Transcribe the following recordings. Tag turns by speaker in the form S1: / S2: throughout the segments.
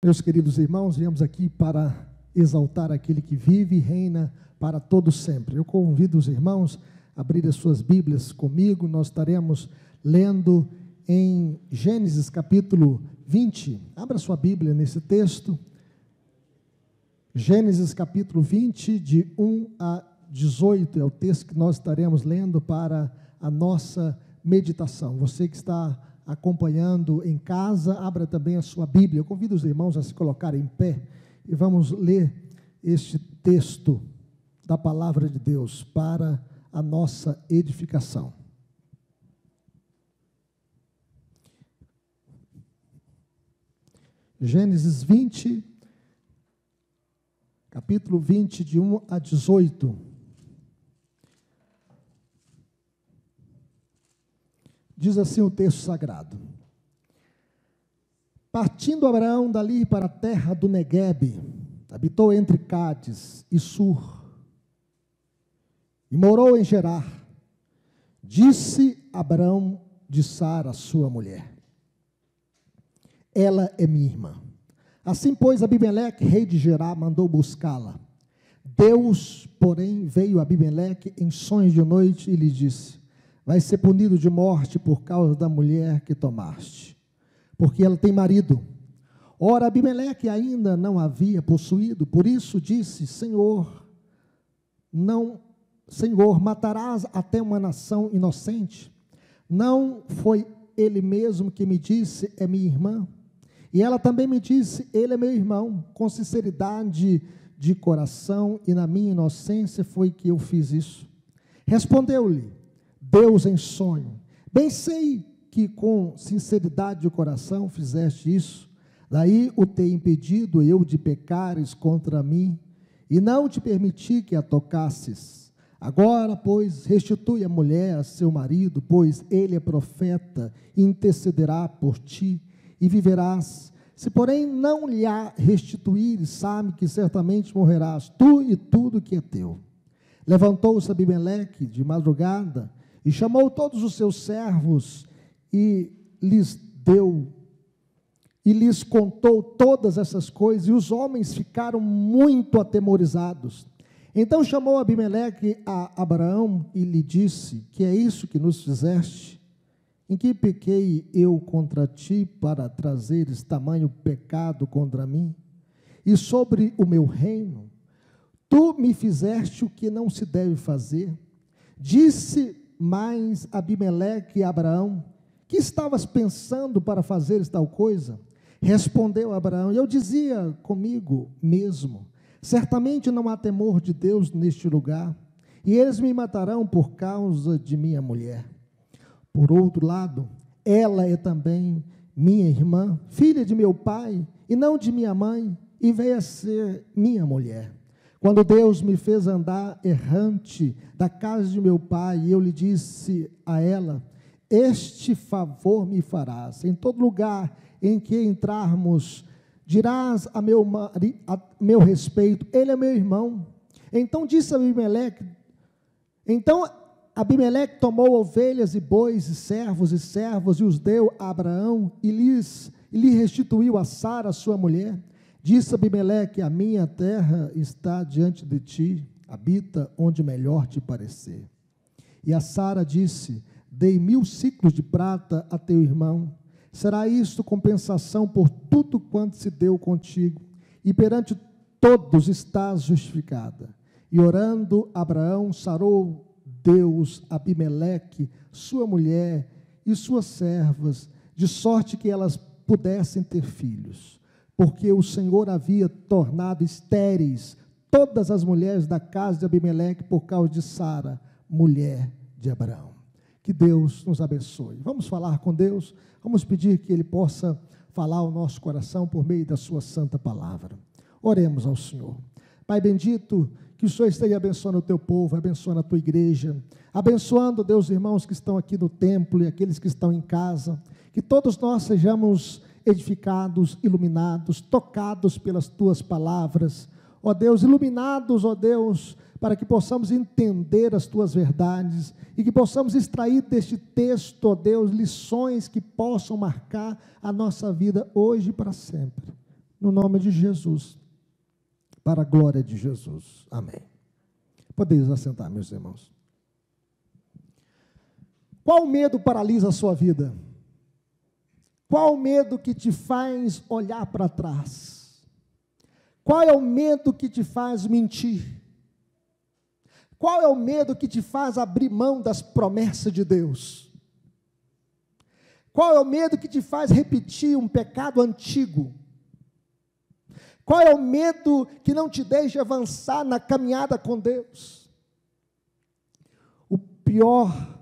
S1: Meus queridos irmãos, viemos aqui para exaltar aquele que vive e reina para todo sempre. Eu convido os irmãos a abrir as suas Bíblias comigo. Nós estaremos lendo em Gênesis capítulo 20. Abra sua Bíblia nesse texto. Gênesis capítulo 20, de 1 a 18, é o texto que nós estaremos lendo para a nossa meditação. Você que está acompanhando em casa, abra também a sua Bíblia. Eu convido os irmãos a se colocarem em pé e vamos ler este texto da palavra de Deus para a nossa edificação. Gênesis 20, capítulo 20, de 1 a 18. Diz assim o texto sagrado: Partindo Abraão dali para a terra do Neguebe, habitou entre Cádiz e Sur, e morou em Gerar. Disse Abraão de Sara, sua mulher: Ela é minha irmã. Assim, pois, Abimeleque, rei de Gerar, mandou buscá-la. Deus, porém, veio a Abimeleque em sonhos de noite e lhe disse: Vai ser punido de morte por causa da mulher que tomaste, porque ela tem marido. Ora, Abimeleque ainda não havia possuído, por isso disse: Senhor, matarás até uma nação inocente? Não foi ele mesmo que me disse: é minha irmã? E ela também me disse: ele é meu irmão. Com sinceridade de coração e na minha inocência foi que eu fiz isso. Respondeu-lhe Deus em sonho: Bem sei que com sinceridade de coração fizeste isso, daí o ter impedido eu de pecares contra mim, e não te permiti que a tocasses. Agora, pois, restitui a mulher a seu marido, pois ele é profeta, e intercederá por ti, e viverás. Se, porém, não lhe a restituires, sabe que certamente morrerás, tu e tudo que é teu. Levantou-se Abimeleque de madrugada, e chamou todos os seus servos, e lhes contou todas essas coisas, e os homens ficaram muito atemorizados. Então chamou Abimeleque a Abraão, e lhe disse: Que é isso que nos fizeste? Em que pequei eu contra ti, para trazeres tamanho pecado contra mim? E sobre o meu reino, tu me fizeste o que não se deve fazer. Disse mais Abimeleque a Abraão: Que estavas pensando para fazeres tal coisa? Respondeu Abraão: Eu dizia comigo mesmo: Certamente não há temor de Deus neste lugar, e eles me matarão por causa de minha mulher. Por outro lado, ela é também minha irmã, filha de meu pai, e não de minha mãe, e veio a ser minha mulher. Quando Deus me fez andar errante da casa de meu pai, eu lhe disse a ela: Este favor me farás. Em todo lugar em que entrarmos, dirás a meu respeito: Ele é meu irmão. Então Abimeleque tomou ovelhas e bois e servos e servas, e os deu a Abraão, e lhe restituiu a Sara, sua mulher. Disse Abimeleque: A minha terra está diante de ti, habita onde melhor te parecer. E a Sara disse: Dei 1000 siclos de prata a teu irmão. Será isto compensação por tudo quanto se deu contigo, e perante todos estás justificada. E orando Abraão, sarou Deus Abimeleque, sua mulher e suas servas, de sorte que elas pudessem ter filhos, porque o Senhor havia tornado estéreis todas as mulheres da casa de Abimeleque por causa de Sara, mulher de Abraão. Que Deus nos abençoe. Vamos falar com Deus, vamos pedir que Ele possa falar ao nosso coração por meio da sua santa palavra. Oremos ao Senhor. Pai bendito, que o Senhor esteja abençoando o teu povo, abençoando a tua igreja, abençoando, Deus, irmãos que estão aqui no templo e aqueles que estão em casa, que todos nós sejamos edificados, iluminados, tocados pelas tuas palavras, ó Deus, iluminados, ó Deus, para que possamos entender as tuas verdades e que possamos extrair deste texto, ó Deus, lições que possam marcar a nossa vida hoje e para sempre. no nome de Jesus, para a glória de Jesus. Amém. Podeis assentar, meus irmãos. Qual medo paralisa a sua vida? Qual o medo que te faz olhar para trás? Qual é o medo que te faz mentir? Qual é o medo que te faz abrir mão das promessas de Deus? Qual é o medo que te faz repetir um pecado antigo? Qual é o medo que não te deixa avançar na caminhada com Deus? O pior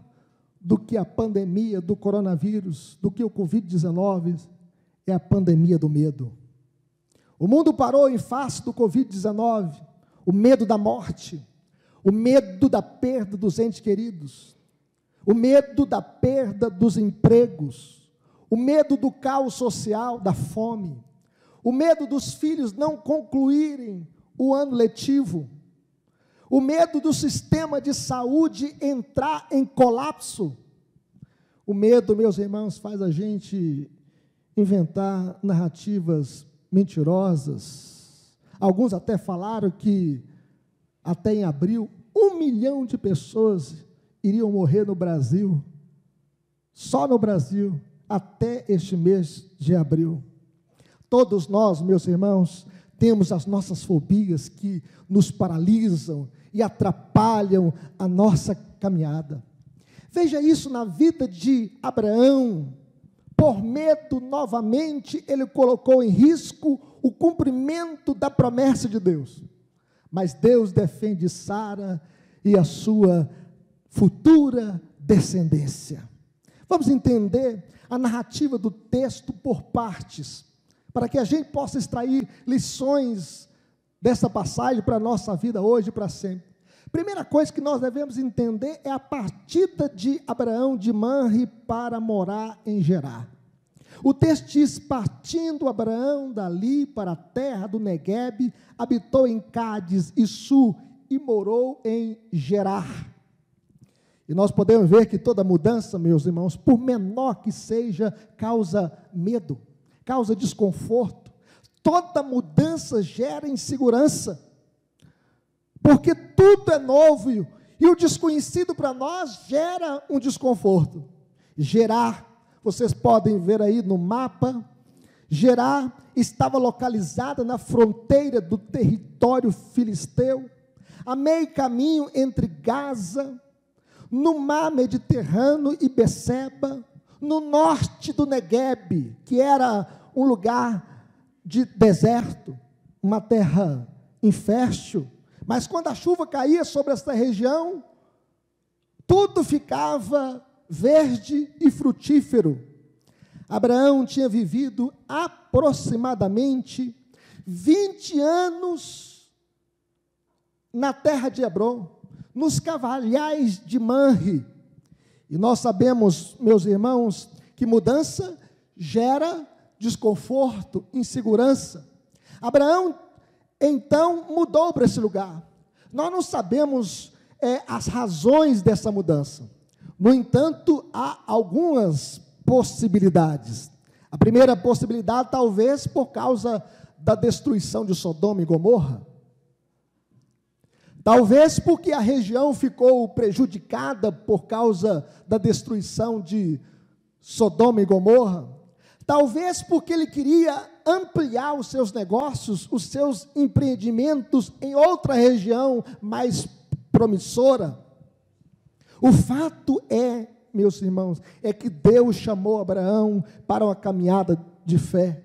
S1: do que a pandemia do coronavírus, do que o Covid-19, é a pandemia do medo. O mundo parou em face do Covid-19, o medo da morte, o medo da perda dos entes queridos, o medo da perda dos empregos, o medo do caos social, da fome, o medo dos filhos não concluírem o ano letivo, o medo do sistema de saúde entrar em colapso. O medo, meus irmãos, faz a gente inventar narrativas mentirosas. Alguns até falaram que até em abril, 1 milhão de pessoas iriam morrer no Brasil, só no Brasil, até este mês de abril. Todos nós, meus irmãos, temos as nossas fobias que nos paralisam e atrapalham a nossa caminhada. Veja isso na vida de Abraão. Por medo, novamente, ele colocou em risco o cumprimento da promessa de Deus. Mas Deus defende Sara e a sua futura descendência. Vamos entender a narrativa do texto por partes, para que a gente possa extrair lições dessa passagem para a nossa vida hoje e para sempre. Primeira coisa que nós devemos entender é a partida de Abraão de Manre para morar em Gerar. O texto diz: partindo Abraão dali para a terra do Neguebe, habitou em Cádiz e Sul e morou em Gerar. E nós podemos ver que toda mudança, meus irmãos, por menor que seja, causa medo, causa desconforto. Toda mudança gera insegurança, porque tudo é novo e o desconhecido para nós gera um desconforto. Gerar, vocês podem ver aí no mapa, Gerar estava localizada na fronteira do território filisteu, a meio caminho entre Gaza, no mar Mediterrâneo e Beceba, no norte do Neguebe, que era um lugar de deserto, uma terra infértil. Mas quando a chuva caía sobre esta região, tudo ficava verde e frutífero. Abraão tinha vivido aproximadamente 20 anos na terra de Hebrom, nos cavalhais de Manre. E nós sabemos, meus irmãos, que mudança gera desconforto, insegurança. Abraão então mudou para esse lugar. Nós não sabemos as razões dessa mudança. No entanto, há algumas possibilidades. A primeira possibilidade, talvez por causa da destruição de Sodoma e Gomorra. Talvez porque a região ficou prejudicada por causa da destruição de Sodoma e Gomorra. Talvez porque ele queria ampliar os seus negócios, os seus empreendimentos em outra região mais promissora. O fato é, meus irmãos, é que Deus chamou Abraão para uma caminhada de fé,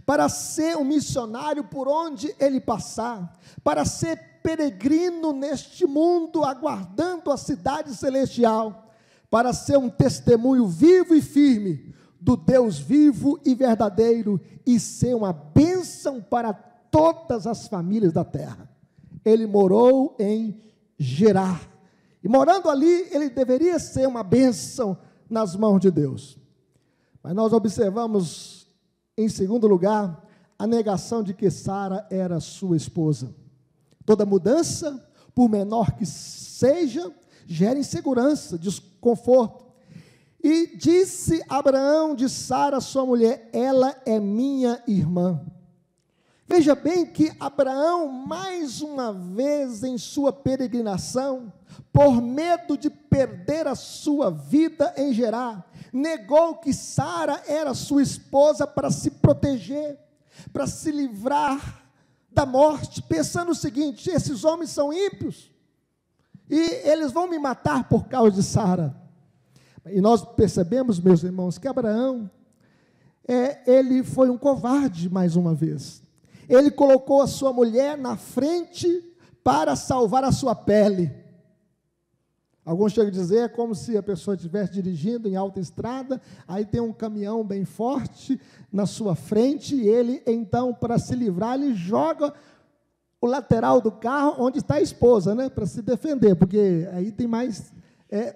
S1: para ser um missionário por onde ele passar, para ser peregrino neste mundo, aguardando a cidade celestial, para ser um testemunho vivo e firme do Deus vivo e verdadeiro, e ser uma bênção para todas as famílias da terra. Ele morou em Gerar, e morando ali, ele deveria ser uma bênção nas mãos de Deus. Mas nós observamos, em segundo lugar, a negação de que Sara era sua esposa. Toda mudança, por menor que seja, gera insegurança, desconforto. E disse Abraão de Sara, sua mulher: ela é minha irmã. Veja bem que Abraão, mais uma vez em sua peregrinação, por medo de perder a sua vida em Gerar, negou que Sara era sua esposa para se proteger, para se livrar da morte, pensando o seguinte: esses homens são ímpios, e eles vão me matar por causa de Sara. E nós percebemos, meus irmãos, que Abraão, ele foi um covarde mais uma vez. Ele colocou a sua mulher na frente para salvar a sua pele. Alguns chegam a dizer, é como se a pessoa estivesse dirigindo em alta estrada, aí tem um caminhão bem forte na sua frente, e ele, então, para se livrar, ele joga o lateral do carro onde está a esposa, né, para se defender, porque aí tem mais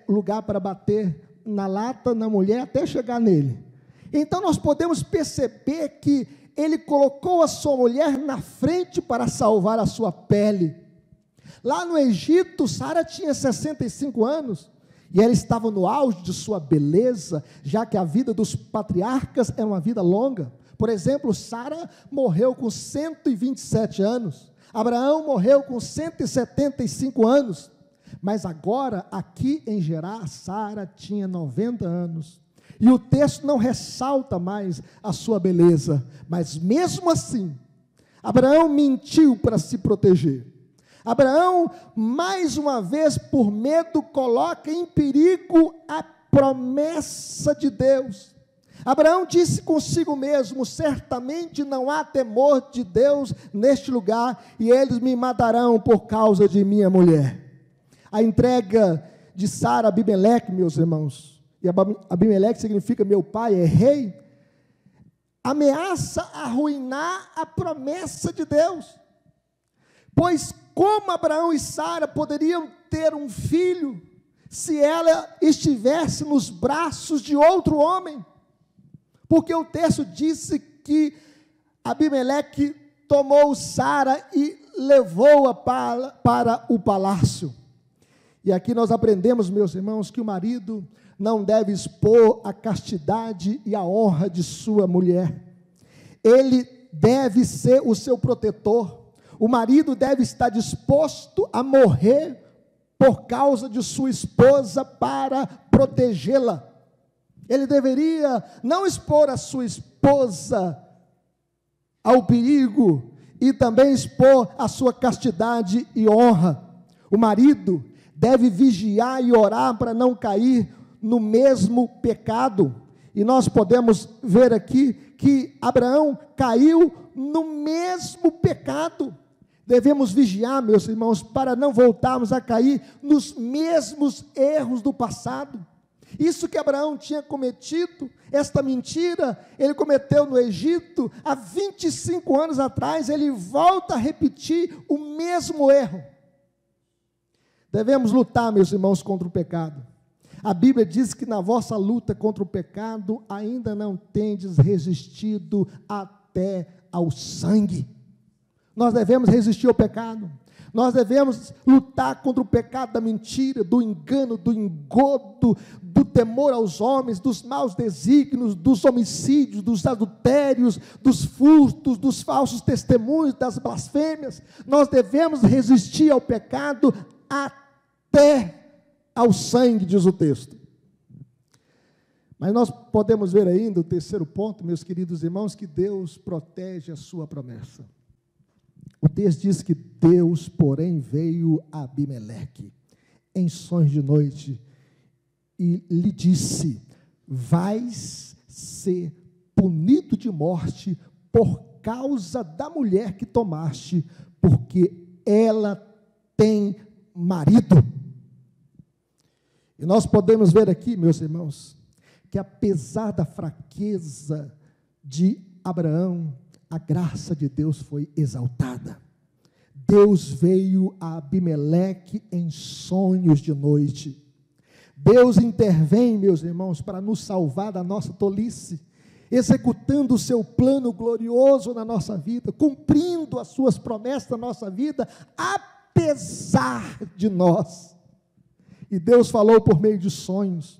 S1: lugar para bater na lata, na mulher, até chegar nele. Então, nós podemos perceber que ele colocou a sua mulher na frente para salvar a sua pele. Lá no Egito, Sara tinha 65 anos, e ela estava no auge de sua beleza, já que a vida dos patriarcas é uma vida longa. Por exemplo, Sara morreu com 127 anos, Abraão morreu com 175 anos, mas agora, aqui em Gerar, Sara tinha 90 anos, e o texto não ressalta mais a sua beleza, mas mesmo assim, Abraão mentiu para se proteger. Abraão, mais uma vez, por medo, coloca em perigo a promessa de Deus. Abraão disse consigo mesmo: certamente não há temor de Deus neste lugar, e eles me matarão por causa de minha mulher. A entrega de Sara a Abimeleque, meus irmãos, e Abimeleque significa meu pai, é rei, ameaça arruinar a promessa de Deus, pois como Abraão e Sara poderiam ter um filho se ela estivesse nos braços de outro homem? Porque o texto disse que Abimeleque tomou Sara e levou-a para o palácio. E aqui nós aprendemos, meus irmãos, que o marido não deve expor a castidade e a honra de sua mulher. Ele deve ser o seu protetor. O marido deve estar disposto a morrer por causa de sua esposa para protegê-la. Ele deveria não expor a sua esposa ao perigo e também expor a sua castidade e honra. O marido deve vigiar e orar para não cair no mesmo pecado. E nós podemos ver aqui que Abraão caiu no mesmo pecado. Devemos vigiar, meus irmãos, para não voltarmos a cair nos mesmos erros do passado. Isso que Abraão tinha cometido, esta mentira, ele cometeu no Egito, há 25 anos atrás, ele volta a repetir o mesmo erro. Devemos lutar, meus irmãos, contra o pecado. A Bíblia diz que na vossa luta contra o pecado, ainda não tendes resistido até ao sangue. Nós devemos resistir ao pecado, nós devemos lutar contra o pecado da mentira, do engano, do engodo, do temor aos homens, dos maus desígnios, dos homicídios, dos adultérios, dos furtos, dos falsos testemunhos, das blasfêmias. Nós devemos resistir ao pecado até ao sangue, diz o texto. Mas nós podemos ver ainda o terceiro ponto, meus queridos irmãos, que Deus protege a sua promessa. O texto diz que Deus, porém, veio a Abimeleque em sonhos de noite e lhe disse: vais ser punido de morte por causa da mulher que tomaste, porque ela tem marido. E nós podemos ver aqui, meus irmãos, que apesar da fraqueza de Abraão, a graça de Deus foi exaltada. Deus veio a Abimeleque em sonhos de noite. Deus intervém, meus irmãos, para nos salvar da nossa tolice, executando o seu plano glorioso na nossa vida, cumprindo as suas promessas na nossa vida, apesar de nós. E Deus falou por meio de sonhos.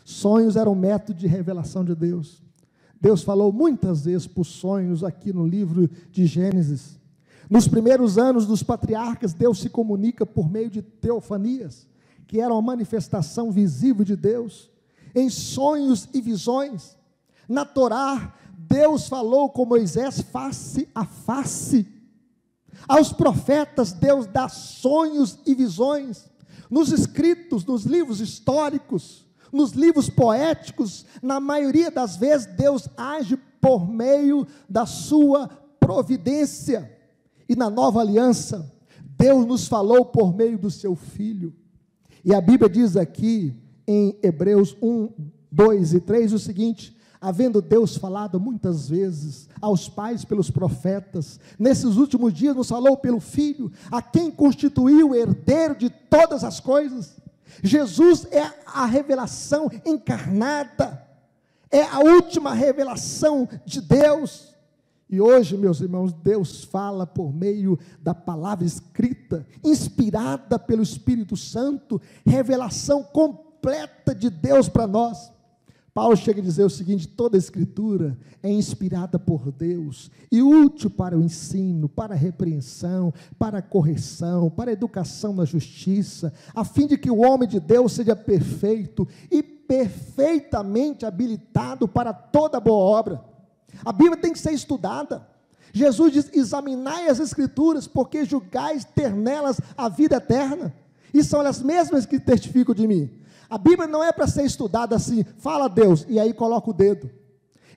S1: Sonhos eram um método de revelação de Deus. Deus falou muitas vezes por sonhos aqui no livro de Gênesis. Nos primeiros anos dos patriarcas, Deus se comunica por meio de teofanias, que era uma manifestação visível de Deus, em sonhos e visões. Na Torá, Deus falou com Moisés face a face. Aos profetas, Deus dá sonhos e visões. Nos escritos, nos livros históricos, nos livros poéticos, na maioria das vezes, Deus age por meio da sua providência. E na nova aliança, Deus nos falou por meio do seu Filho. E a Bíblia diz aqui, em Hebreus 1, 2 e 3, o seguinte: havendo Deus falado muitas vezes aos pais pelos profetas, nesses últimos dias nos falou pelo Filho, a quem constituiu herdeiro de todas as coisas. Jesus é a revelação encarnada, é a última revelação de Deus. E hoje, meus irmãos, Deus fala por meio da palavra escrita, inspirada pelo Espírito Santo, revelação completa de Deus para nós. Paulo chega a dizer o seguinte: toda a escritura é inspirada por Deus e útil para o ensino, para a repreensão, para a correção, para a educação na justiça, a fim de que o homem de Deus seja perfeito e perfeitamente habilitado para toda boa obra. A Bíblia tem que ser estudada. Jesus diz: examinai as escrituras, porque julgais ter nelas a vida eterna, e são elas mesmas que testificam de mim. A Bíblia não é para ser estudada assim, fala Deus, e aí coloca o dedo.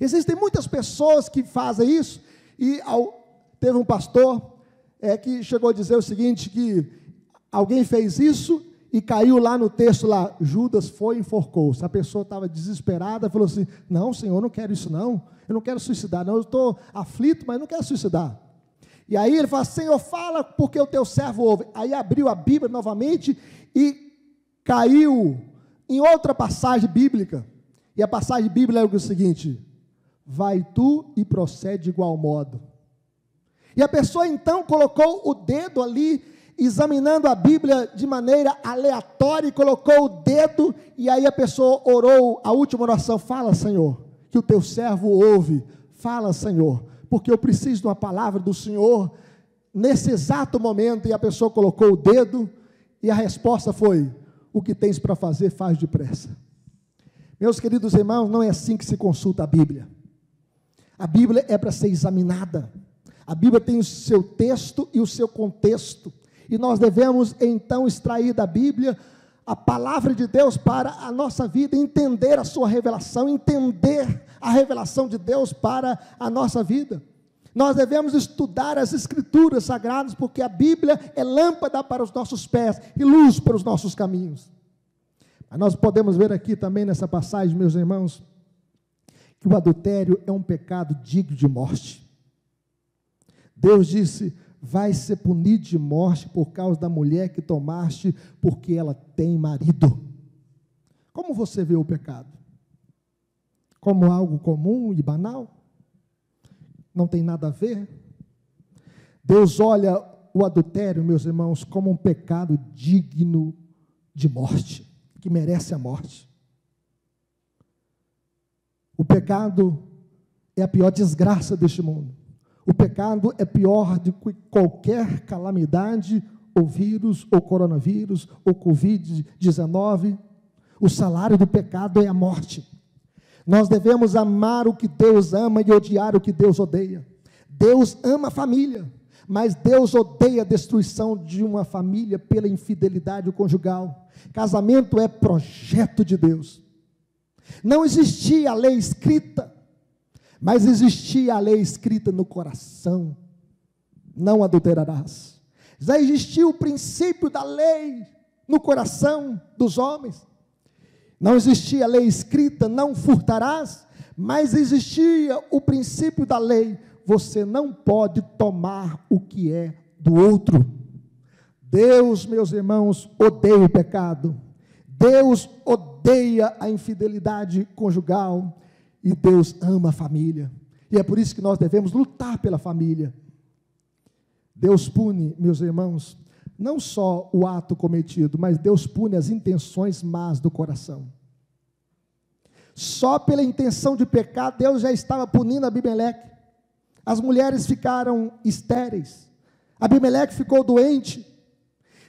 S1: Existem muitas pessoas que fazem isso, e teve um pastor que chegou a dizer o seguinte, que alguém fez isso, e caiu lá no texto, lá, Judas foi e enforcou-se. A pessoa estava desesperada, falou assim: não, Senhor, eu não quero isso não, eu não quero suicidar não, eu estou aflito, mas não quero suicidar. E aí ele fala: Senhor, fala, porque o teu servo ouve. Aí abriu a Bíblia novamente, e caiu em outra passagem bíblica, e a passagem bíblica é o seguinte: vai tu e procede de igual modo. E a pessoa então colocou o dedo ali, examinando a Bíblia de maneira aleatória, e colocou o dedo, e aí a pessoa orou a última oração: fala, Senhor, que o teu servo ouve, fala, Senhor, porque eu preciso de uma palavra do Senhor, nesse exato momento. E a pessoa colocou o dedo, e a resposta foi: o que tens para fazer, faz depressa. Meus queridos irmãos, não é assim que se consulta a Bíblia. A Bíblia é para ser examinada. A Bíblia tem o seu texto e o seu contexto, e nós devemos então extrair da Bíblia a palavra de Deus para a nossa vida, entender a sua revelação, entender a revelação de Deus para a nossa vida. Nós devemos estudar as Escrituras Sagradas, porque a Bíblia é lâmpada para os nossos pés e luz para os nossos caminhos. Mas nós podemos ver aqui também nessa passagem, meus irmãos, que o adultério é um pecado digno de morte. Deus disse: vai ser punido de morte por causa da mulher que tomaste, porque ela tem marido. Como você vê o pecado? Como algo comum e banal? Não tem nada a ver? Deus olha o adultério, meus irmãos, como um pecado digno de morte, que merece a morte. O pecado é a pior desgraça deste mundo. O pecado é pior do que qualquer calamidade, ou vírus, ou coronavírus, ou Covid-19. O salário do pecado é a morte. Nós devemos amar o que Deus ama e odiar o que Deus odeia. Deus ama a família, mas Deus odeia a destruição de uma família pela infidelidade conjugal. Casamento é projeto de Deus. Não existia a lei escrita, mas existia a lei escrita no coração: não adulterarás. Já existia o princípio da lei no coração dos homens. Não existia a lei escrita: não furtarás, mas existia o princípio da lei: você não pode tomar o que é do outro. Deus, meus irmãos, odeia o pecado. Deus odeia a infidelidade conjugal. E Deus ama a família. E é por isso que nós devemos lutar pela família. Deus pune, meus irmãos, não só o ato cometido, mas Deus pune as intenções más do coração. Só pela intenção de pecar, Deus já estava punindo Abimeleque. As mulheres ficaram estéreis, Abimeleque ficou doente.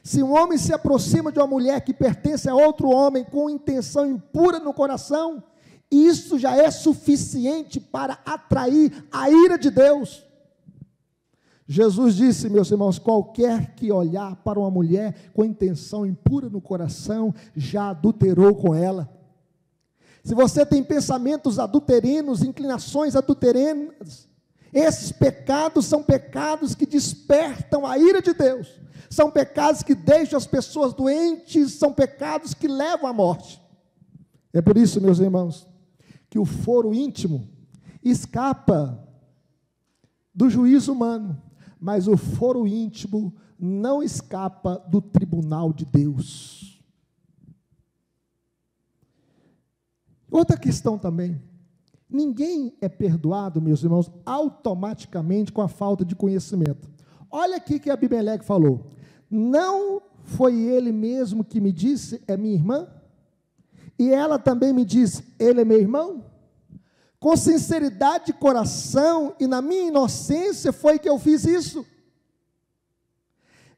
S1: Se um homem se aproxima de uma mulher que pertence a outro homem com intenção impura no coração, isso já é suficiente para atrair a ira de Deus. Jesus disse, meus irmãos, qualquer que olhar para uma mulher com intenção impura no coração, já adulterou com ela. Se você tem pensamentos adulterinos, inclinações adulterinas, esses pecados são pecados que despertam a ira de Deus, são pecados que deixam as pessoas doentes, são pecados que levam à morte. É por isso, meus irmãos, que o foro íntimo escapa do juízo humano, mas o foro íntimo não escapa do tribunal de Deus. Outra questão também, ninguém é perdoado, meus irmãos, automaticamente com a falta de conhecimento. Olha aqui que Abimeleque falou, não foi ele mesmo que me disse, é minha irmã? E ela também me disse, ele é meu irmão? Com sinceridade de coração e na minha inocência foi que eu fiz isso.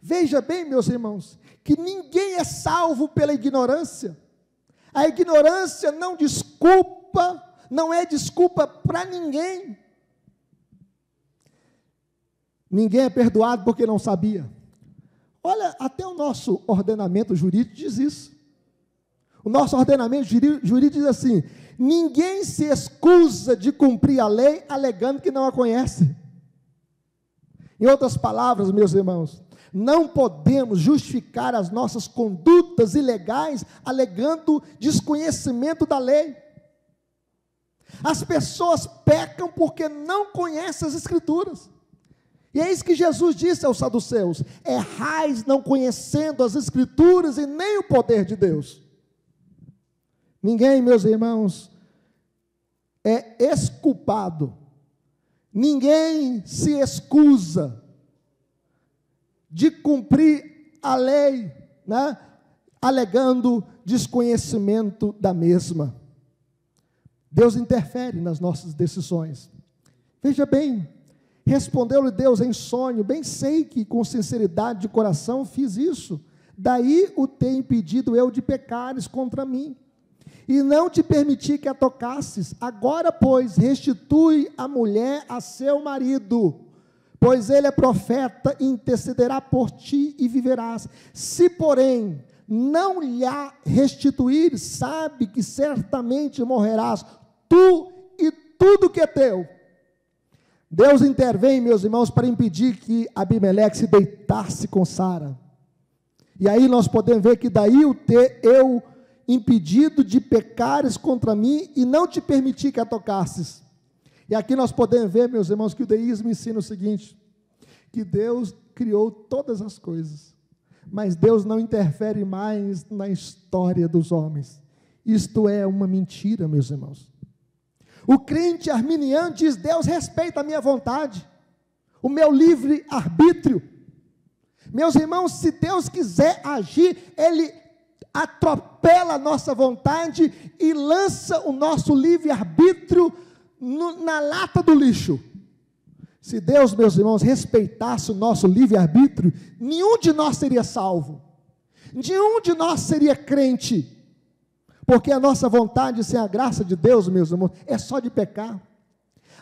S1: Veja bem, meus irmãos, que ninguém é salvo pela ignorância. A ignorância não é desculpa para ninguém. Ninguém é perdoado porque não sabia. Olha, até o nosso ordenamento jurídico diz isso. O nosso ordenamento jurídico diz assim, ninguém se excusa de cumprir a lei alegando que não a conhece. Em outras palavras, meus irmãos, não podemos justificar as nossas condutas ilegais alegando desconhecimento da lei. As pessoas pecam porque não conhecem as Escrituras. E é isso que Jesus disse aos saduceus, errais não conhecendo as Escrituras e nem o poder de Deus. Ninguém, meus irmãos, é exculpado, ninguém se excusa de cumprir a lei, né, alegando desconhecimento da mesma. Deus interfere nas nossas decisões. Veja bem, respondeu-lhe Deus em sonho, bem sei que com sinceridade de coração fiz isso, daí o tenho impedido eu de pecares contra mim, e não te permiti que a tocasses, agora pois restitui a mulher a seu marido, pois ele é profeta e intercederá por ti e viverás, se porém não lhe restituir, sabe que certamente morrerás, tu e tudo que é teu. Deus intervém, meus irmãos, para impedir que Abimeleque se deitasse com Sara, e aí nós podemos ver que daí o ter eu impedido de pecares contra mim e não te permitir que a tocasses. E aqui nós podemos ver, meus irmãos, que o deísmo ensina o seguinte, que Deus criou todas as coisas, mas Deus não interfere mais na história dos homens. Isto é uma mentira, meus irmãos. O crente arminiano diz, Deus respeita a minha vontade, o meu livre arbítrio. Meus irmãos, se Deus quiser agir, Ele atropela a nossa vontade e lança o nosso livre-arbítrio na lata do lixo. Se Deus, meus irmãos, respeitasse o nosso livre-arbítrio, nenhum de nós seria salvo, nenhum de nós seria crente, porque a nossa vontade sem a graça de Deus, meus irmãos, é só de pecar.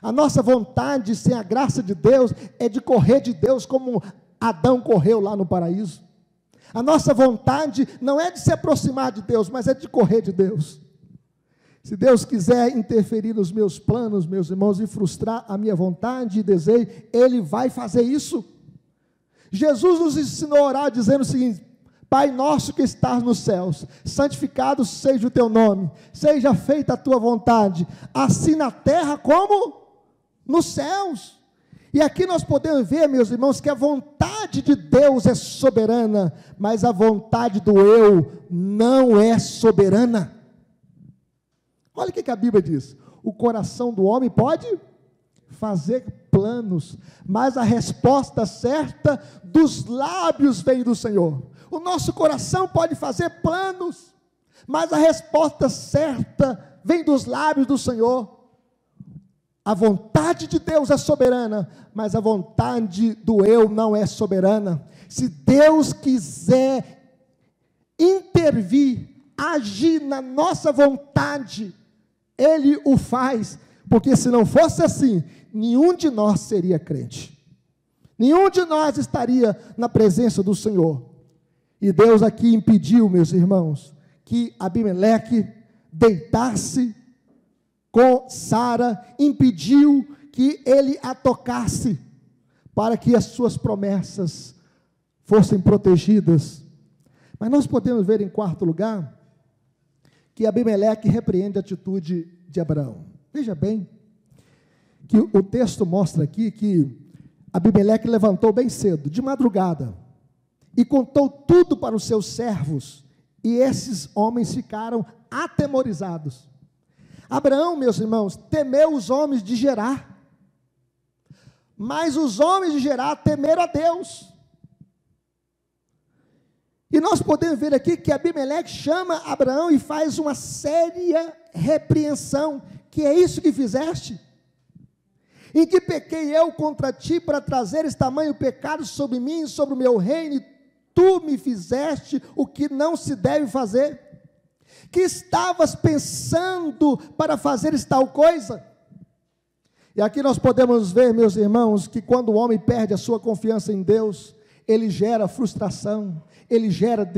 S1: A nossa vontade sem a graça de Deus é de correr de Deus como Adão correu lá no paraíso. A nossa vontade não é de se aproximar de Deus, mas é de correr de Deus. Se Deus quiser interferir nos meus planos, meus irmãos, e frustrar a minha vontade e desejo, Ele vai fazer isso. Jesus nos ensinou a orar dizendo o seguinte, Pai nosso que estás nos céus, santificado seja o teu nome, seja feita a tua vontade, assim na terra como nos céus. E aqui nós podemos ver, meus irmãos, que a vontade de Deus é soberana, mas a vontade do eu não é soberana. Olha o que a Bíblia diz, o coração do homem pode fazer planos, mas a resposta certa dos lábios vem do Senhor. O nosso coração pode fazer planos, mas a resposta certa vem dos lábios do Senhor. A vontade de Deus é soberana, mas a vontade do eu não é soberana. Se Deus quiser intervir, agir na nossa vontade, Ele o faz, porque se não fosse assim, nenhum de nós seria crente. Nenhum de nós estaria na presença do Senhor. E Deus aqui impediu, meus irmãos, que Abimeleque deitasse com Sara, impediu que ele a tocasse, para que as suas promessas fossem protegidas. Mas nós podemos ver, em quarto lugar, que Abimeleque repreende a atitude de Abraão. Veja bem, que o texto mostra aqui que Abimeleque levantou bem cedo, de madrugada, e contou tudo para os seus servos, e esses homens ficaram atemorizados. Abraão, meus irmãos, temeu os homens de Gerar, mas os homens de Gerar temeram a Deus. E nós podemos ver aqui que Abimeleque chama Abraão e faz uma séria repreensão, que é isso que fizeste? Em que pequei eu contra ti para trazeres tamanho pecado sobre mim, sobre o meu reino, e tu me fizeste o que não se deve fazer? Que estavas pensando para fazeres tal coisa? E aqui nós podemos ver, meus irmãos, que quando o homem perde a sua confiança em Deus, ele gera frustração, ele gera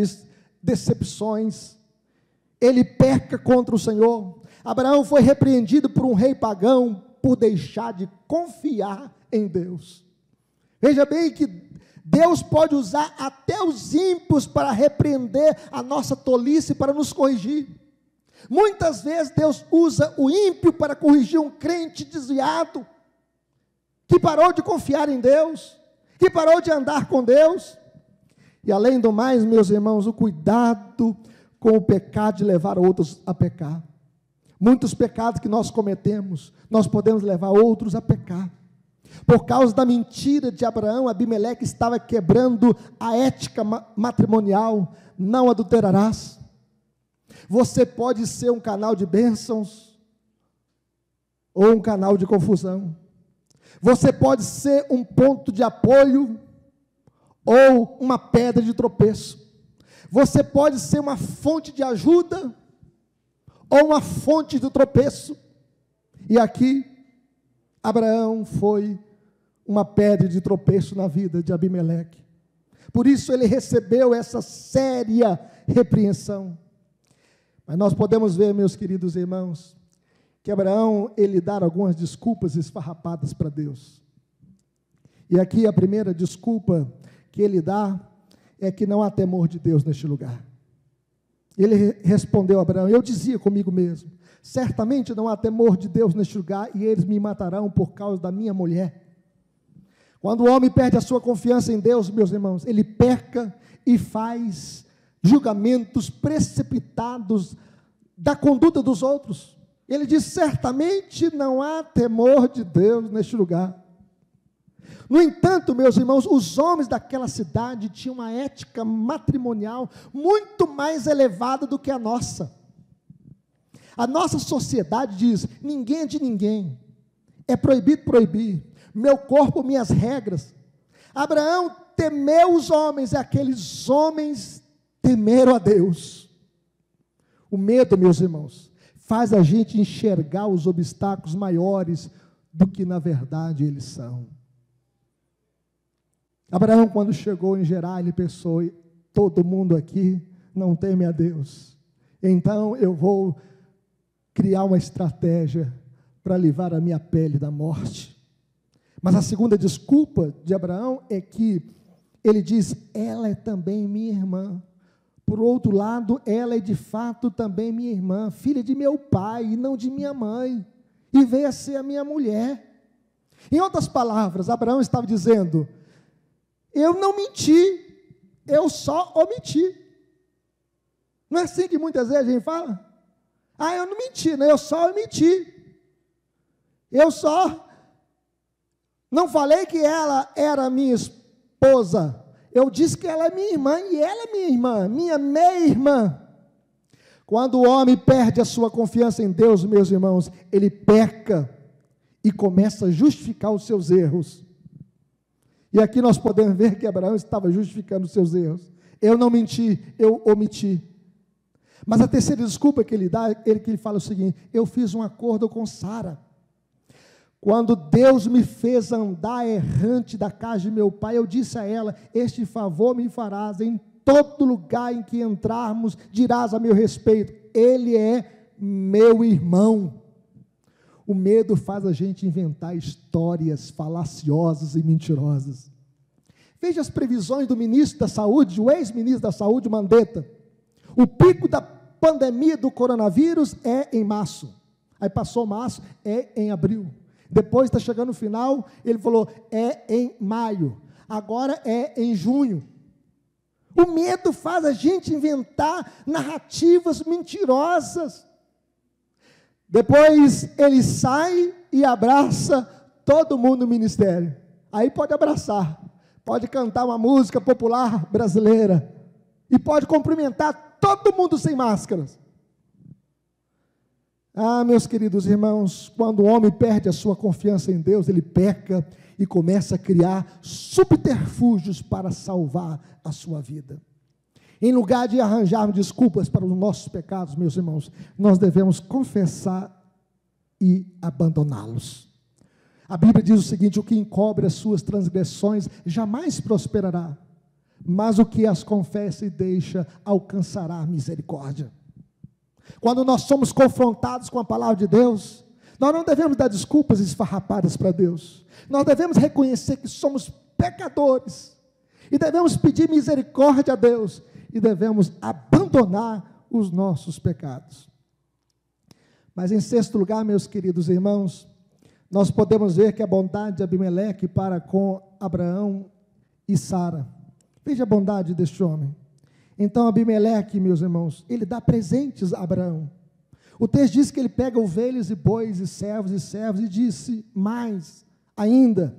S1: decepções, ele peca contra o Senhor. Abraão foi repreendido por um rei pagão, por deixar de confiar em Deus. Veja bem que Deus pode usar até os ímpios para repreender a nossa tolice, para nos corrigir. Muitas vezes Deus usa o ímpio para corrigir um crente desviado, que parou de confiar em Deus, que parou de andar com Deus. E além do mais, meus irmãos, o cuidado com o pecado de levar outros a pecar. Muitos pecados que nós cometemos, nós podemos levar outros a pecar. Por causa da mentira de Abraão, Abimeleque estava quebrando a ética matrimonial, não adulterarás. Você pode ser um canal de bênçãos, ou um canal de confusão. Você pode ser um ponto de apoio, ou uma pedra de tropeço. Você pode ser uma fonte de ajuda, ou uma fonte de tropeço. E aqui, Abraão foi uma pedra de tropeço na vida de Abimeleque. Por isso ele recebeu essa séria repreensão. Mas nós podemos ver, meus queridos irmãos, que Abraão, ele dá algumas desculpas esfarrapadas para Deus. E aqui a primeira desculpa que ele dá é que não há temor de Deus neste lugar. Ele respondeu a Abraão: eu dizia comigo mesmo, certamente não há temor de Deus neste lugar, e eles me matarão por causa da minha mulher. Quando o homem perde a sua confiança em Deus, meus irmãos, ele peca e faz julgamentos precipitados da conduta dos outros. Ele diz: certamente não há temor de Deus neste lugar. No entanto, meus irmãos, os homens daquela cidade tinham uma ética matrimonial muito mais elevada do que a nossa. A nossa sociedade diz: ninguém é de ninguém, é proibido proibir, meu corpo, minhas regras. Abraão temeu os homens, e aqueles homens temeram a Deus. O medo, meus irmãos, faz a gente enxergar os obstáculos maiores do que na verdade eles são. Abraão, quando chegou em Gerar, ele pensou: todo mundo aqui não teme a Deus, então eu vou criar uma estratégia para livrar a minha pele da morte. Mas a segunda desculpa de Abraão é que ele diz: ela é também minha irmã. Por outro lado, ela é de fato também minha irmã, filha de meu pai e não de minha mãe, e veio a ser a minha mulher. Em outras palavras, Abraão estava dizendo: eu não menti, eu só omiti. Não é assim que muitas vezes a gente fala? Ah, eu não menti, né? Eu só omiti. Eu só não falei que ela era minha esposa. Eu disse que ela é minha irmã, e ela é minha irmã, minha meia-irmã. Quando o homem perde a sua confiança em Deus, meus irmãos, ele peca e começa a justificar os seus erros. E aqui nós podemos ver que Abraão estava justificando os seus erros. Eu não menti, eu omiti. Mas a terceira desculpa que ele dá, que ele fala o seguinte: eu fiz um acordo com Sara. Quando Deus me fez andar errante da casa de meu pai, eu disse a ela: este favor me farás, em todo lugar em que entrarmos, dirás a meu respeito, ele é meu irmão. O medo faz a gente inventar histórias falaciosas e mentirosas. Veja as previsões do ministro da Saúde, o ex-ministro da Saúde, Mandetta. O pico da pandemia do coronavírus é em março. Aí passou março, é em abril. Depois está chegando o final, ele falou, é em maio. Agora é em junho. O medo faz a gente inventar narrativas mentirosas. Depois ele sai e abraça todo mundo no ministério. Aí pode abraçar, pode cantar uma música popular brasileira e pode cumprimentar todo mundo sem máscaras. Ah, meus queridos irmãos, quando o homem perde a sua confiança em Deus, ele peca e começa a criar subterfúgios para salvar a sua vida. Em lugar de arranjarmos desculpas para os nossos pecados, meus irmãos, nós devemos confessar e abandoná-los. A Bíblia diz o seguinte: o que encobre as suas transgressões jamais prosperará, mas o que as confessa e deixa alcançará misericórdia. Quando nós somos confrontados com a palavra de Deus, nós não devemos dar desculpas esfarrapadas para Deus. Nós devemos reconhecer que somos pecadores e devemos pedir misericórdia a Deus e devemos abandonar os nossos pecados. Mas em sexto lugar, meus queridos irmãos, nós podemos ver que a bondade de Abimeleque para com Abraão e Sara. Veja a bondade deste homem. Então Abimeleque, meus irmãos, ele dá presentes a Abraão. O texto diz que ele pega ovelhas e bois e servos e disse mais ainda: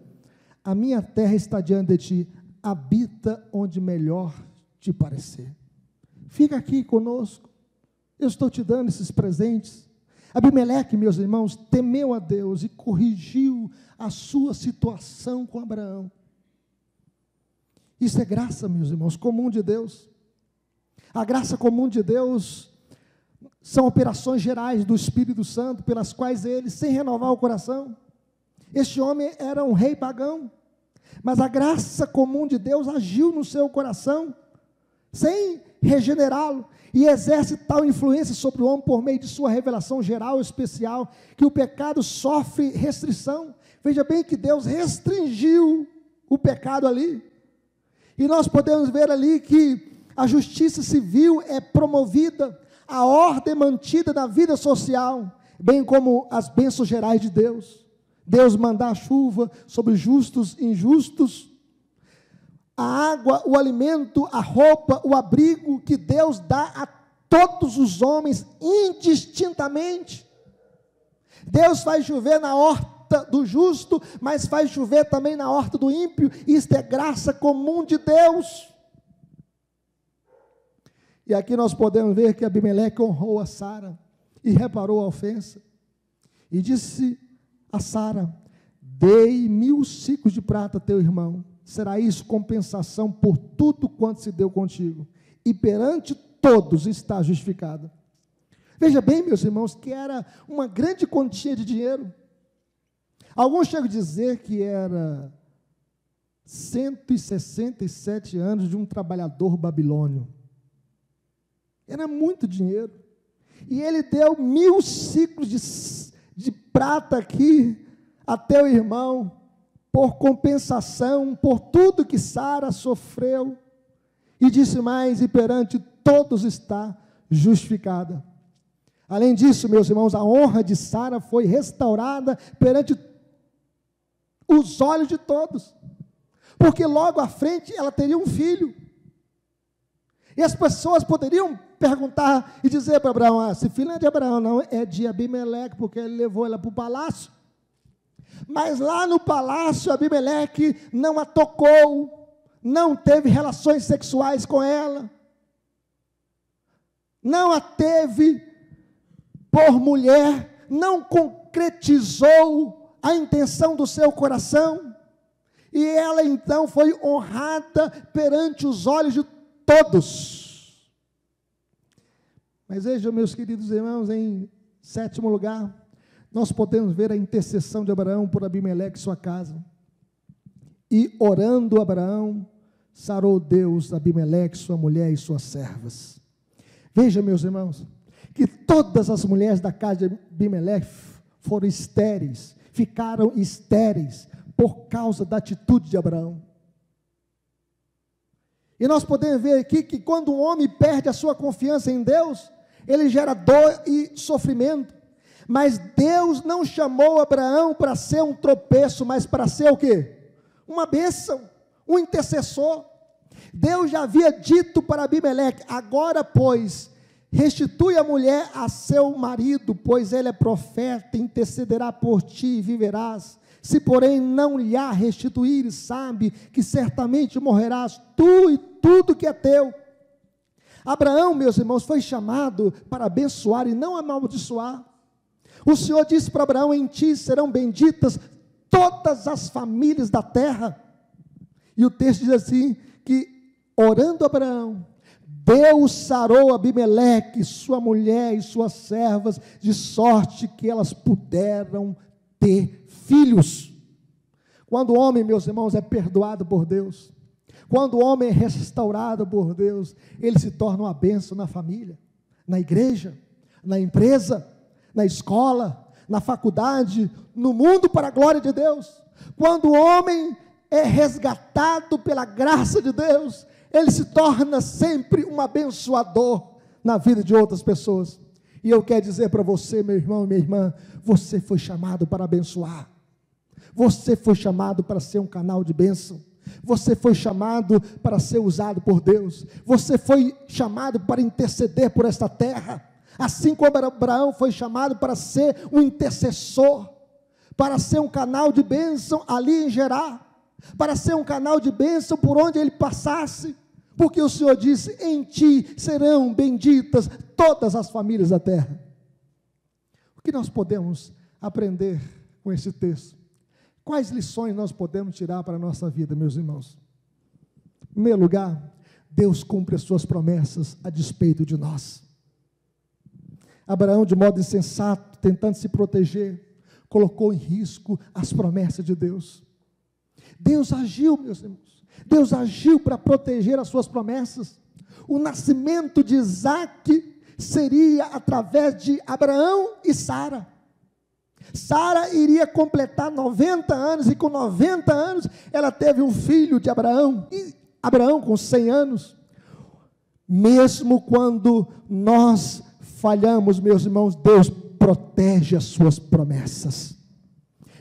S1: a minha terra está diante de ti, habita onde melhor te parecer. Fica aqui conosco, eu estou te dando esses presentes. Abimeleque, meus irmãos, temeu a Deus e corrigiu a sua situação com Abraão. Isso é graça, meus irmãos, comum de Deus. A graça comum de Deus são operações gerais do Espírito Santo, pelas quais ele, sem renovar o coração, este homem era um rei pagão, mas a graça comum de Deus agiu no seu coração, sem regenerá-lo, e exerce tal influência sobre o homem por meio de sua revelação geral especial, que o pecado sofre restrição. Veja bem que Deus restringiu o pecado ali, e nós podemos ver ali que a justiça civil é promovida, a ordem mantida na vida social, bem como as bênçãos gerais de Deus. Deus manda a chuva sobre justos e injustos, a água, o alimento, a roupa, o abrigo que Deus dá a todos os homens indistintamente. Deus faz chover na horta do justo, mas faz chover também na horta do ímpio. Isto é graça comum de Deus. E aqui nós podemos ver que Abimeleque honrou a Sara e reparou a ofensa. E disse a Sara: dei 1000 ciclos de prata a teu irmão, será isso compensação por tudo quanto se deu contigo, e perante todos está justificada. Veja bem, meus irmãos, que era uma grande quantia de dinheiro. Alguns chegam a dizer que era 167 anos de um trabalhador babilônio. Era muito dinheiro. E ele deu 1000 ciclos de prata aqui a teu irmão, por compensação, por tudo que Sara sofreu. E disse mais: e perante todos está justificada. Além disso, meus irmãos, a honra de Sara foi restaurada perante os olhos de todos, porque logo à frente ela teria um filho. E as pessoas poderiam perguntar e dizer para Abraão: esse filho não é de Abraão, não, é de Abimeleque, porque ele levou ela para o palácio. Mas lá no palácio, Abimeleque não a tocou, não teve relações sexuais com ela, não a teve por mulher, não concretizou a intenção do seu coração, e ela então foi honrada perante os olhos de todos. Mas vejam, meus queridos irmãos, em sétimo lugar, nós podemos ver a intercessão de Abraão por Abimeleque e sua casa. E orando Abraão, sarou Deus Abimeleque, sua mulher e suas servas. Veja, meus irmãos, que todas as mulheres da casa de Abimeleque foram estéreis, ficaram estéreis por causa da atitude de Abraão. E nós podemos ver aqui que quando um homem perde a sua confiança em Deus, ele gera dor e sofrimento. Mas Deus não chamou Abraão para ser um tropeço, mas para ser o quê? Uma bênção, um intercessor. Deus já havia dito para Abimeleque: agora, pois, restitui a mulher a seu marido, pois ele é profeta, intercederá por ti e viverás. Se, porém, não lhe a restituires, sabe que certamente morrerás, tu e tudo que é teu. Abraão, meus irmãos, foi chamado para abençoar e não amaldiçoar. O Senhor disse para Abraão: em ti serão benditas todas as famílias da terra. E o texto diz assim, que orando Abraão, Deus sarou Abimeleque, sua mulher e suas servas, de sorte que elas puderam ter filhos. Quando o homem, meus irmãos, é perdoado por Deus, quando o homem é restaurado por Deus, ele se torna uma bênção na família, na igreja, na empresa, na escola, na faculdade, no mundo, para a glória de Deus. Quando o homem é resgatado pela graça de Deus, ele se torna sempre um abençoador na vida de outras pessoas. E eu quero dizer para você, meu irmão e minha irmã, você foi chamado para abençoar, você foi chamado para ser um canal de bênção, você foi chamado para ser usado por Deus, você foi chamado para interceder por esta terra, assim como Abraão foi chamado para ser um intercessor, para ser um canal de bênção ali em Gerá, para ser um canal de bênção por onde ele passasse, porque o Senhor disse: em ti serão benditas todas as famílias da terra. O que nós podemos aprender com esse texto? Quais lições nós podemos tirar para a nossa vida, meus irmãos? Em primeiro lugar, Deus cumpre as suas promessas a despeito de nós. Abraão, de modo insensato, tentando se proteger, colocou em risco as promessas de Deus. Deus agiu, meus irmãos, Deus agiu para proteger as suas promessas. O nascimento de Isaque seria através de Abraão e Sara. Sara iria completar 90 anos, e com 90 anos, ela teve um filho de Abraão, e Abraão com 100 anos. Mesmo quando nós falhamos, meus irmãos, Deus protege as suas promessas.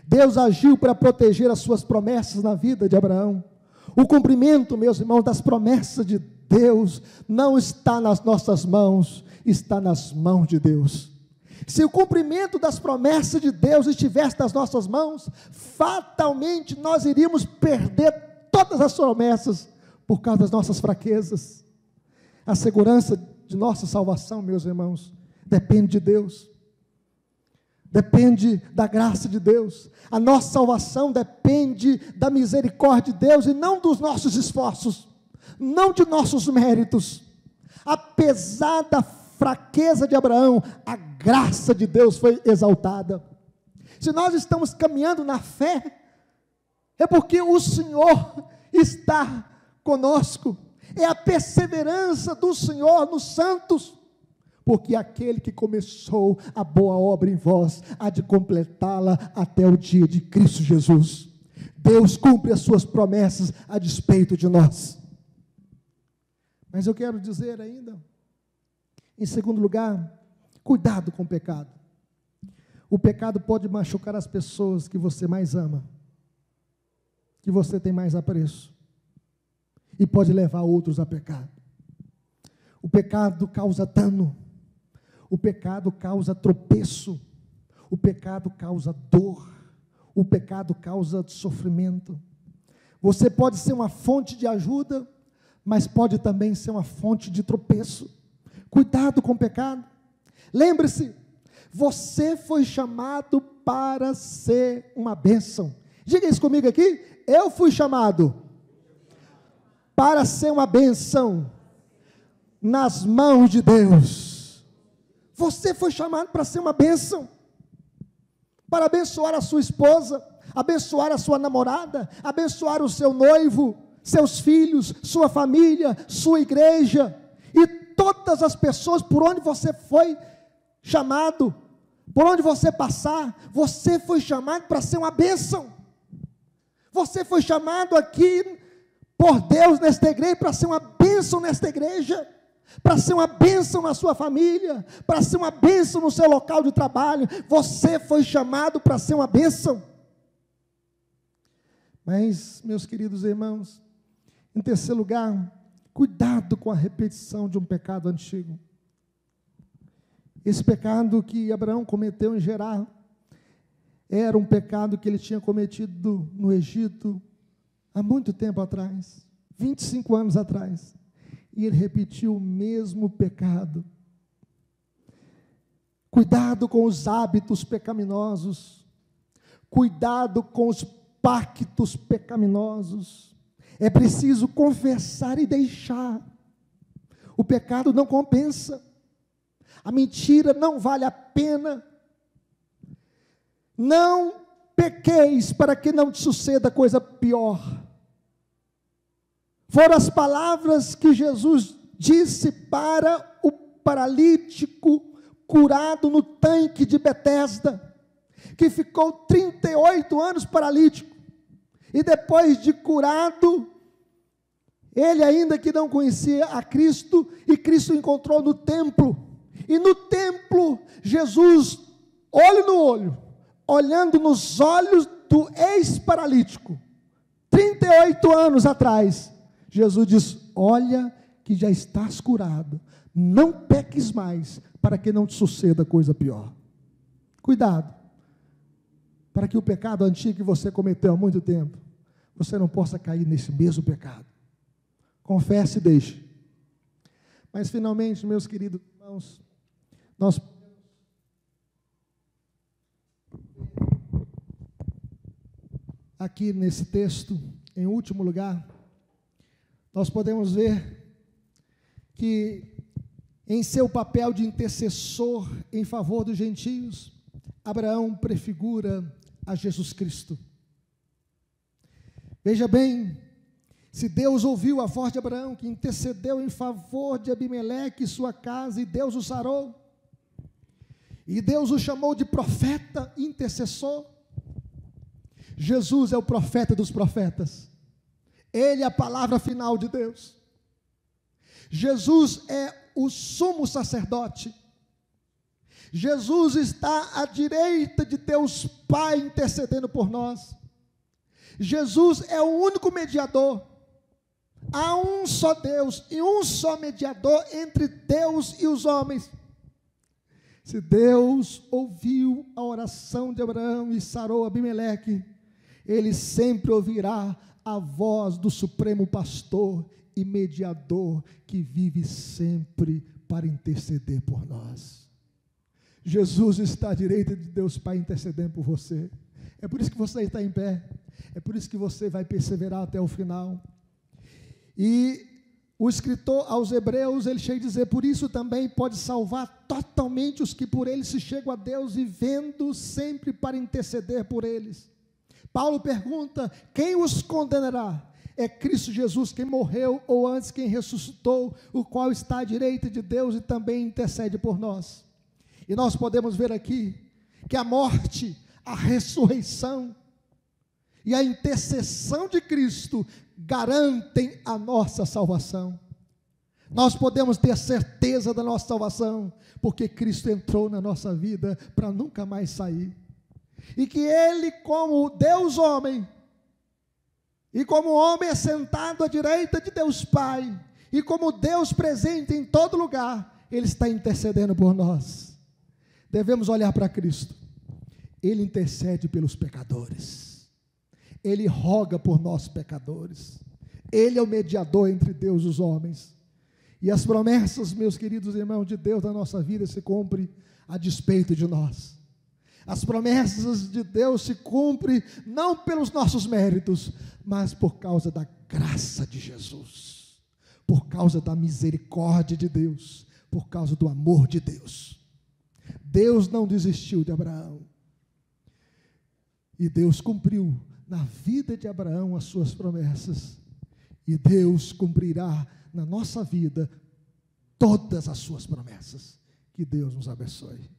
S1: Deus agiu para proteger as suas promessas na vida de Abraão. O cumprimento, meus irmãos, das promessas de Deus não está nas nossas mãos, está nas mãos de Deus. Se o cumprimento das promessas de Deus estivesse nas nossas mãos, fatalmente nós iríamos perder todas as promessas por causa das nossas fraquezas. A segurança de nossa salvação, meus irmãos, depende de Deus, depende da graça de Deus. A nossa salvação depende da misericórdia de Deus e não dos nossos esforços, não de nossos méritos. Apesar da fraqueza de Abraão, a graça de Deus foi exaltada. Se nós estamos caminhando na fé, é porque o Senhor está conosco, é a perseverança do Senhor nos santos, porque aquele que começou a boa obra em vós, há de completá-la até o dia de Cristo Jesus. Deus cumpre as suas promessas a despeito de nós. Mas eu quero dizer ainda, em segundo lugar, cuidado com o pecado. O pecado pode machucar as pessoas que você mais ama, que você tem mais apreço, e pode levar outros a pecar. O pecado causa dano, o pecado causa tropeço, o pecado causa dor, o pecado causa sofrimento. Você pode ser uma fonte de ajuda, mas pode também ser uma fonte de tropeço. Cuidado com o pecado. Lembre-se, você foi chamado para ser uma bênção. Diga isso comigo aqui. Eu fui chamado para ser uma bênção nas mãos de Deus. Você foi chamado para ser uma bênção, para abençoar a sua esposa, abençoar a sua namorada, abençoar o seu noivo, seus filhos, sua família, sua igreja, e todas as pessoas por onde você foi chamado, por onde você passar, você foi chamado para ser uma bênção. Você foi chamado aqui por Deus nesta igreja, para ser uma bênção nesta igreja, para ser uma bênção na sua família, para ser uma bênção no seu local de trabalho. Você foi chamado para ser uma bênção. Mas, meus queridos irmãos, em terceiro lugar, cuidado com a repetição de um pecado antigo. Esse pecado que Abraão cometeu em Gerar era um pecado que ele tinha cometido no Egito há muito tempo atrás, 25 anos atrás, e ele repetiu o mesmo pecado. Cuidado com os hábitos pecaminosos, cuidado com os pactos pecaminosos. É preciso confessar e deixar. O pecado não compensa, a mentira não vale a pena. Não pequeis para que não te suceda coisa pior. Foram as palavras que Jesus disse para o paralítico curado no tanque de Betesda, que ficou 38 anos paralítico, e depois de curado, ele ainda que não conhecia a Cristo, e Cristo o encontrou no templo, e no templo, Jesus, olho no olho, olhando nos olhos do ex-paralítico, 38 anos atrás, Jesus diz: olha que já estás curado, não peques mais, para que não te suceda coisa pior. Cuidado, para que o pecado antigo que você cometeu há muito tempo, você não possa cair nesse mesmo pecado. Confesse e deixe. Mas finalmente, meus queridos irmãos, nós aqui nesse texto, em último lugar, nós podemos ver que em seu papel de intercessor em favor dos gentios, Abraão prefigura a Jesus Cristo. Veja bem, se Deus ouviu a voz de Abraão, que intercedeu em favor de Abimeleque e sua casa, e Deus o sarou, e Deus o chamou de profeta intercessor, Jesus é o profeta dos profetas, ele é a palavra final de Deus. Jesus é o sumo sacerdote. Jesus está à direita de Deus Pai intercedendo por nós. Jesus é o único mediador. Há um só Deus e um só mediador entre Deus e os homens. Se Deus ouviu a oração de Abraão e sarou Abimeleque, ele sempre ouvirá a voz do supremo pastor e mediador que vive sempre para interceder por nós. Jesus está à direita de Deus Pai intercedendo por você. É por isso que você está em pé. É por isso que você vai perseverar até o final. E o escritor aos Hebreus, ele chega a dizer: por isso também pode salvar totalmente os que por ele se chegam a Deus, vivendo sempre para interceder por eles. Paulo pergunta: quem os condenará? É Cristo Jesus quem morreu, ou antes quem ressuscitou, o qual está à direita de Deus e também intercede por nós. E nós podemos ver aqui que a morte, a ressurreição e a intercessão de Cristo garantem a nossa salvação. Nós podemos ter certeza da nossa salvação, porque Cristo entrou na nossa vida para nunca mais sair. E que Ele, como Deus homem, e como homem assentado à direita de Deus Pai, e como Deus presente em todo lugar, Ele está intercedendo por nós. Devemos olhar para Cristo. Ele intercede pelos pecadores. Ele roga por nós pecadores. Ele é o mediador entre Deus e os homens. E as promessas, meus queridos irmãos, de Deus na nossa vida se cumprem a despeito de nós. As promessas de Deus se cumprem não pelos nossos méritos, mas por causa da graça de Jesus, por causa da misericórdia de Deus, por causa do amor de Deus. Deus não desistiu de Abraão. E Deus cumpriu na vida de Abraão as suas promessas. E Deus cumprirá na nossa vida todas as suas promessas. Que Deus nos abençoe.